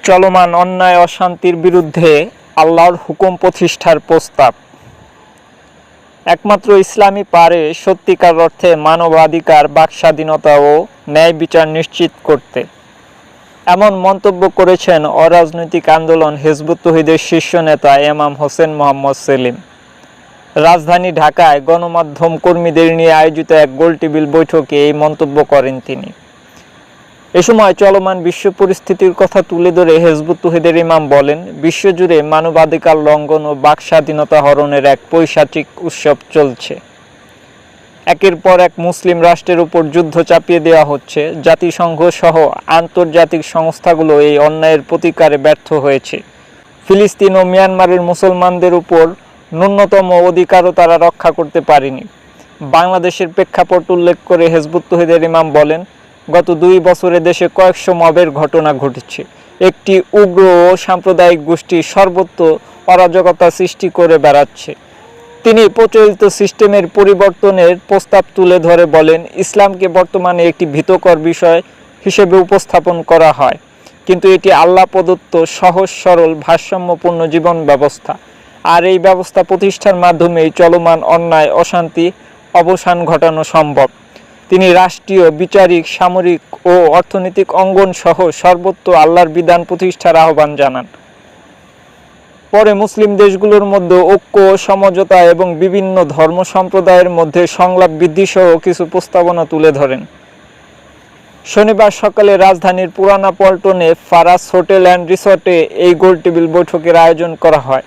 চলমান অন্যায় অশান্তির বিরুদ্ধে আল্লাহর হুকুম প্রতিষ্ঠার প্রস্তাব। একমাত্র ইসলামই পারে সত্যিকার অর্থে মানবাধিকার, বাকস্বাধীনতা ও ন্যায় বিচার নিশ্চিত করতে। এমন মন্তব্য করেছেন অরাজনৈতিক আন্দোলন হিজবুত তৌহিদের শীর্ষ নেতা ইমাম হোসেন মোহাম্মদ সেলিম। রাজধানী ঢাকায় গণমাধ্যম কর্মীদের নিয়ে আয়োজিত এক গোলটেবিল বৈঠকে এই মন্তব্য করেন তিনি। এ সময় চলমান বিশ্ব পরিস্থিতির কথা তুলে ধরে হিজবুত তৌহিদের ইমাম বলেন, বিশ্বজুড়ে মানবাধিকার লঙ্ঘন ও বাকস্বাধীনতা হরণের এক পৈশাচিক উৎসব চলছে। একের পর এক মুসলিম রাষ্ট্রের উপর যুদ্ধ চাপিয়ে দেওয়া হচ্ছে। জাতিসংঘ সহ আন্তর্জাতিক সংস্থাগুলো এই অন্যায়ের প্রতিকারে ব্যর্থ হয়েছে। ফিলিস্তিন ও মিয়ানমারের মুসলমানদের উপর ন্যূনতম অধিকারও তারা রক্ষা করতে পারেনি। বাংলাদেশের প্রেক্ষাপট উল্লেখ করে হিজবুত তৌহিদের ইমাম বলেন, গত 2 বছরে দেশে কয়েকশো মবের ঘটনা ঘটেছে। একটি উগ্র ও সাম্প্রদায়িক গোষ্ঠী সর্বত্র অরাজকতা সৃষ্টি করে বেড়াচ্ছে। তিনি প্রচলিত সিস্টেমের পরিবর্তনের প্রস্তাব তুলে ধরে বলেন, ইসলামকে বর্তমানে একটি ভীতকর বিষয় হিসেবে উপস্থাপন করা হয়, কিন্তু এটি আল্লাহ প্রদত্ত সহজ সরল ভারসাম্যপূর্ণ জীবন ব্যবস্থা। আর এই ব্যবস্থা প্রতিষ্ঠার মাধ্যমেই চলমান অন্যায় অশান্তি অবসান ঘটানো সম্ভব। তিনি রাষ্ট্রীয়, বিচারিক, সামরিক ও অর্থনৈতিক অঙ্গন সহ সর্বত্র আল্লাহর বিধান প্রতিষ্ঠার আহ্বান জানান। পরে মুসলিম দেশগুলোর মধ্যে ঐক্য, সমঝোতা এবং বিভিন্ন ধর্ম সম্প্রদায়ের মধ্যে সংলাপ বৃদ্ধি সহ কিছু প্রস্তাবনা তুলে ধরেন। শনিবার সকালে রাজধানীর পুরানা পল্টনে ফারাস হোটেল অ্যান্ড রিসর্টে এই গোলটেবিল বৈঠকের আয়োজন করা হয়।